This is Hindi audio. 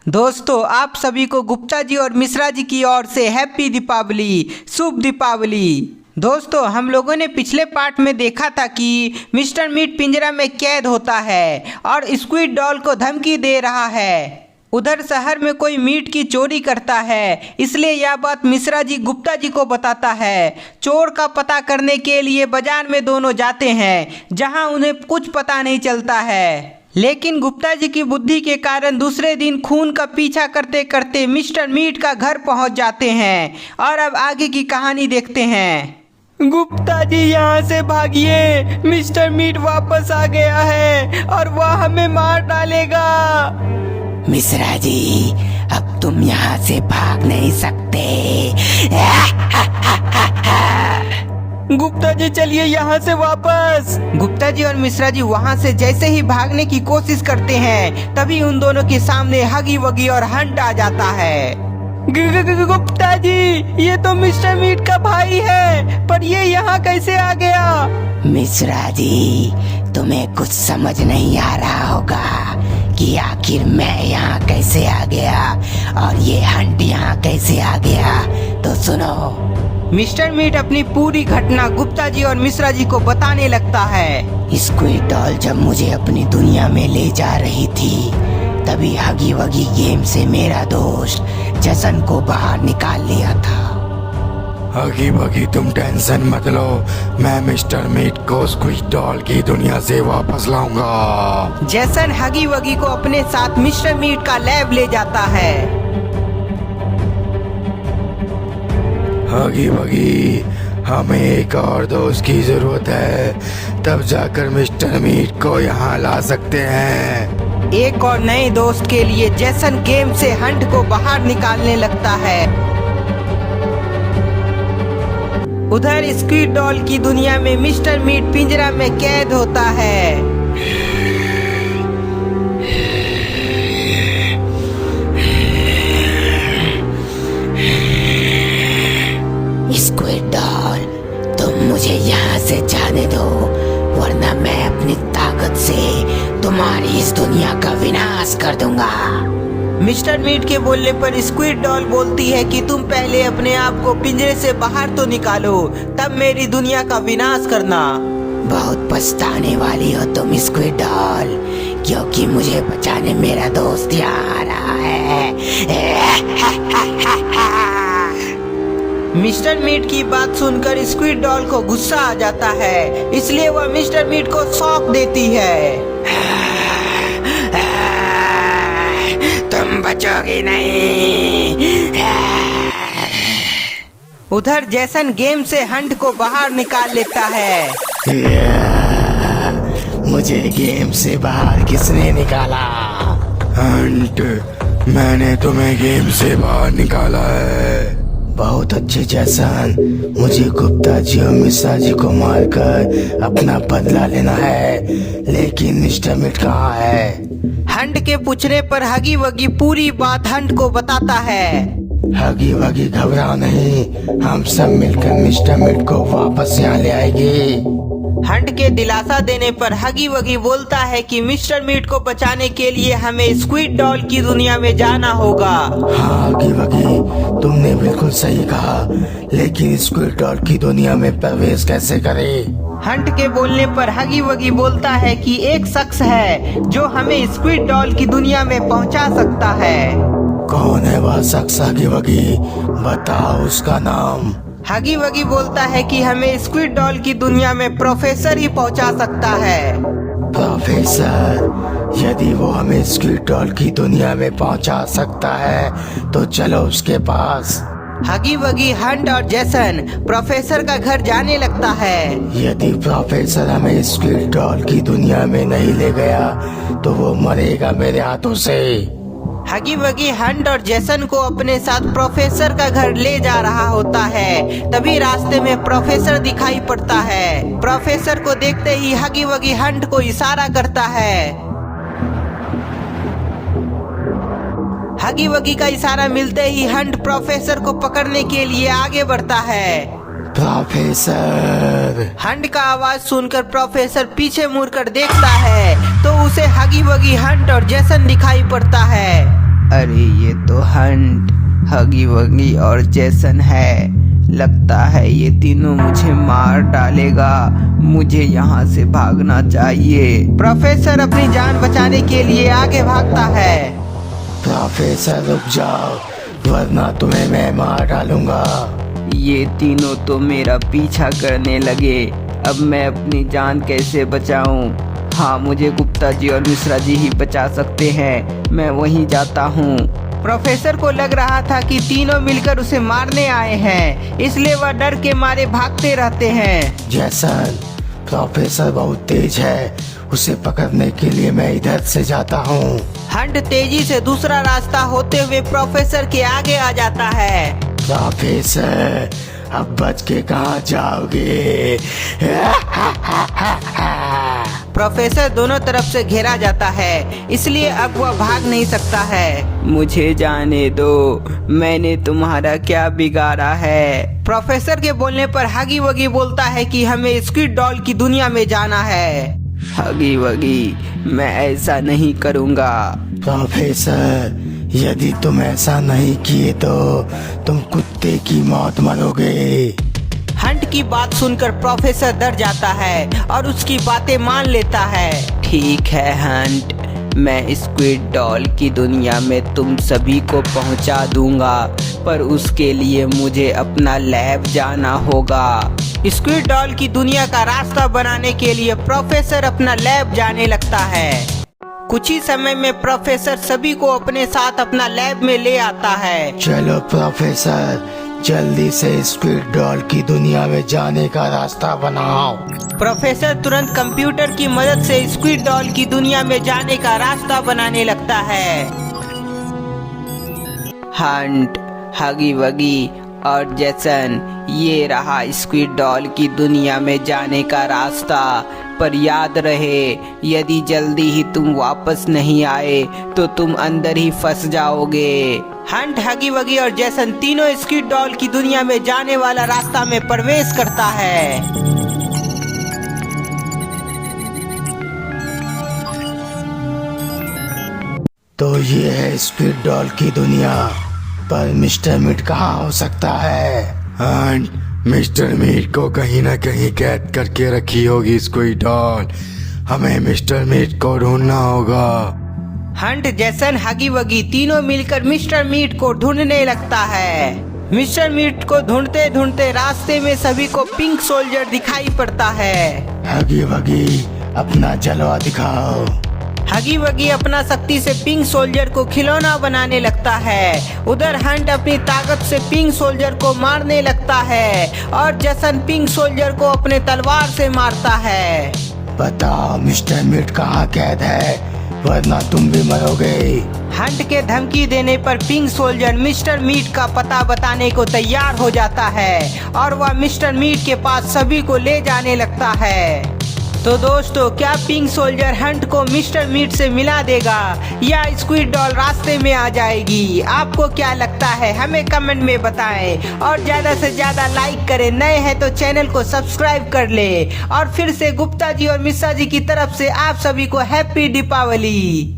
दोस्तों, आप सभी को गुप्ता जी और मिश्रा जी की ओर से हैप्पी दीपावली, शुभ दीपावली। दोस्तों, हम लोगों ने पिछले पार्ट में देखा था कि मिस्टर मीट पिंजरा में कैद होता है और स्क्विड डॉल को धमकी दे रहा है। उधर शहर में कोई मीट की चोरी करता है, इसलिए यह बात मिश्रा जी गुप्ता जी को बताता है। चोर का पता करने के लिए बाजार में दोनों जाते हैं, जहां उन्हें कुछ पता नहीं चलता है। लेकिन गुप्ता जी की बुद्धि के कारण दूसरे दिन खून का पीछा करते करते मिस्टर मीट का घर पहुंच जाते हैं और अब आगे की कहानी देखते हैं। गुप्ता जी यहाँ से भागिए, मिस्टर मीट वापस आ गया है और वह हमें मार डालेगा। मिश्रा जी, अब तुम यहाँ से भाग नहीं सकते। गुप्ता जी चलिए यहाँ से वापस। गुप्ता जी और मिश्रा जी वहाँ से जैसे ही भागने की कोशिश करते हैं, तभी उन दोनों के सामने हगी वगी और हंट आ जाता है। गुप्ता जी, ये तो मिस्टर मीट का भाई है, पर ये यहाँ कैसे आ गया? मिश्रा जी, तुम्हें कुछ समझ नहीं आ रहा होगा कि आखिर मैं यहाँ कैसे आ गया और ये हंट यहाँ कैसे आ गया। तो सुनो। मिस्टर मीट अपनी पूरी घटना गुप्ता जी और मिश्रा जी को बताने लगता है। स्क्विड डॉल जब मुझे अपनी दुनिया में ले जा रही थी, तभी हगी वगी गेम से मेरा दोस्त जसन को बाहर निकाल लिया था। हगी वगी तुम टेंशन मत लो, मैं मिस्टर मीट को स्क्विड डॉल की दुनिया से वापस लाऊंगा। जैसन हगी वगी को अपने साथ मिस्टर मीट का लैब ले जाता है। हगी वगी, हमें एक और दोस्त की जरूरत है, तब जाकर मिस्टर मीट को यहाँ ला सकते हैं। एक और नए दोस्त के लिए जैसन गेम से हंट को बाहर निकालने लगता है। उधर स्क्विड डॉल की दुनिया में मिस्टर मीट पिंजरा में कैद होता है। स्क्विड डॉल, तुम मुझे यहाँ से जाने दो, वरना मैं अपनी ताकत से तुम्हारी इस दुनिया का विनाश कर दूंगा। मिस्टर मीट के बोलने पर स्क्विड डॉल बोलती है कि तुम पहले अपने आप को पिंजरे से बाहर तो निकालो, तब मेरी दुनिया का विनाश करना। बहुत पछताने वाली हो तुम स्क्विड डॉल, क्योंकि मुझे बचाने मेरा दोस्त यहाँ आ रहा है। मिस्टर मीट की बात सुनकर स्क्विड डॉल को गुस्सा आ जाता है, इसलिए वह मिस्टर मीट को सौंप देती है। तुम बचोगे नहीं। उधर जैसन गेम से हंट को बाहर निकाल लेता है। मुझे गेम से बाहर किसने निकाला? हंट, मैंने तुम्हें गेम से बाहर निकाला है। बहुत अच्छे जैसन, मुझे गुप्ता जी और मिश्रा जी को मारकर अपना बदला लेना है, लेकिन मिस्टर मीट कहाँ है? हंट के पूछने पर हगी वगी पूरी बात हंट को बताता है। हगी वगी घबराओ नहीं, हम सब मिलकर मिस्टर मीट को वापस यहाँ ले आएंगे। हंट के दिलासा देने पर हगी वगी बोलता है कि मिस्टर मीट को बचाने के लिए हमें स्क्विड डॉल की दुनिया में जाना होगा। हाँ हगी वगी, तुमने बिल्कुल सही कहा, लेकिन स्क्विड डॉल की दुनिया में प्रवेश कैसे करें? हंट के बोलने पर हगी वगी बोलता है कि एक शख्स है जो हमें स्क्विड डॉल की दुनिया में पहुंचा सकता है। कौन है वह शख्स हगी वगी? बताओ उसका नाम। हगी वगी बोलता है कि हमें स्क्विड डॉल की दुनिया में प्रोफेसर ही पहुंचा सकता है। प्रोफेसर? यदि वो हमें स्क्विड डॉल की दुनिया में पहुंचा सकता है तो चलो उसके पास। हगी वगी, हंट और जैसन प्रोफेसर का घर जाने लगता है। यदि प्रोफेसर हमें स्क्विड डॉल की दुनिया में नहीं ले गया तो वो मरेगा मेरे हाथों से। हगी वगी हंट और जैसन को अपने साथ प्रोफेसर का घर ले जा रहा होता है। तभी रास्ते में प्रोफेसर दिखाई पड़ता है। प्रोफेसर को देखते ही हगी वगी हंट को इशारा करता है। हगी वगी का इशारा मिलते ही हंट प्रोफेसर को पकड़ने के लिए आगे बढ़ता है। प्रोफेसर! हंट का आवाज सुनकर प्रोफेसर पीछे मुड़कर देखता है तो उसे हगी वगी हंट और जैसन दिखाई पड़ता है। अरे ये तो हंट, हगी वगी और जैसन है। लगता है ये तीनों मुझे मार डालेगा। मुझे यहाँ से भागना चाहिए। प्रोफेसर अपनी जान बचाने के लिए आगे भागता है। प्रोफेसर रुक जाओ, वरना तुम्हें मैं मार डालूंगा। ये तीनों तो मेरा पीछा करने लगे। अब मैं अपनी जान कैसे बचाऊं? हाँ, मुझे गुप्ता जी और मिश्रा जी ही बचा सकते हैं। मैं वहीं जाता हूँ। प्रोफेसर को लग रहा था कि तीनों मिलकर उसे मारने आए हैं, इसलिए वह डर के मारे भागते रहते हैं। जैसन, प्रोफेसर बहुत तेज है, उसे पकड़ने के लिए मैं इधर से जाता हूँ। हंट तेजी से दूसरा रास्ता होते हुए प्रोफेसर के आगे आ जाता है। प्रोफेसर, अब बच के कहाँ जाओगे? प्रोफेसर दोनों तरफ से घेरा जाता है, इसलिए अब वह भाग नहीं सकता है। मुझे जाने दो, मैंने तुम्हारा क्या बिगाड़ा है? प्रोफेसर के बोलने पर हगी वगी बोलता है कि हमें स्क्विड डॉल की दुनिया में जाना है। हगी वगी, मैं ऐसा नहीं करूँगा। प्रोफेसर, यदि तुम ऐसा नहीं किए तो तुम कुत्ते की मौत मरोगे। हंट की बात सुनकर प्रोफेसर डर जाता है और उसकी बातें मान लेता है। ठीक है हंट, मैं स्क्विड डॉल की दुनिया में तुम सभी को पहुंचा दूंगा, पर उसके लिए मुझे अपना लैब जाना होगा। स्क्विड डॉल की दुनिया का रास्ता बनाने के लिए प्रोफेसर अपना लैब जाने लगता है। कुछ ही समय में प्रोफेसर सभी को अपने साथ अपना लैब में ले आता है। चलो प्रोफेसर, जल्दी से स्क्विड डॉल की दुनिया में जाने का रास्ता बनाओ। प्रोफेसर तुरंत कंप्यूटर की मदद से स्क्विड डॉल की दुनिया में जाने का रास्ता बनाने लगता है। हंट, हगी वगी और जैसन, ये रहा स्क्विड डॉल की दुनिया में जाने का रास्ता। पर याद रहे, यदि जल्दी ही तुम वापस नहीं आए तो तुम अंदर ही फंस जाओगे। हंट, हगी वगी और जैसन तीनों स्क्विड डॉल की दुनिया में जाने वाला रास्ता में प्रवेश करता है। तो ये है स्क्विड डॉल की दुनिया, पर मिस्टर मीट कहाँ हो सकता है? हंट, मिस्टर मीट को कहीं ना कहीं कैद करके रखी होगी स्क्विड डॉल। हमें मिस्टर मीट को ढूंढना होगा। हंट, जैसन, हगी वगी तीनों मिलकर मिस्टर मीट को ढूंढने लगता है। मिस्टर मीट को ढूंढते ढूंढते रास्ते में सभी को पिंक सोल्जर दिखाई पड़ता है। हगी वगी, अपना जलवा दिखाओ। हगी वगी अपना शक्ति से पिंक सोल्जर को खिलौना बनाने लगता है। उधर हंट अपनी ताकत से पिंक सोल्जर को मारने लगता है और जैसन पिंक सोल्जर को अपने तलवार से मारता है। बताओ मिस्टर मीट कहाँ कैद है, वरना तुम भी मरोगे। हंट के धमकी देने पर पिंक सोल्जर मिस्टर मीट का पता बताने को तैयार हो जाता है और वह मिस्टर मीट के पास सभी को ले जाने लगता है। तो दोस्तों, क्या पिंक सोल्जर हंट को मिस्टर मीट से मिला देगा या स्क्विड डॉल रास्ते में आ जाएगी? आपको क्या लगता है, हमें कमेंट में बताएं और ज्यादा से ज्यादा लाइक करें। नए हैं तो चैनल को सब्सक्राइब कर ले। और फिर से गुप्ता जी और मिश्रा जी की तरफ से आप सभी को हैप्पी दीपावली।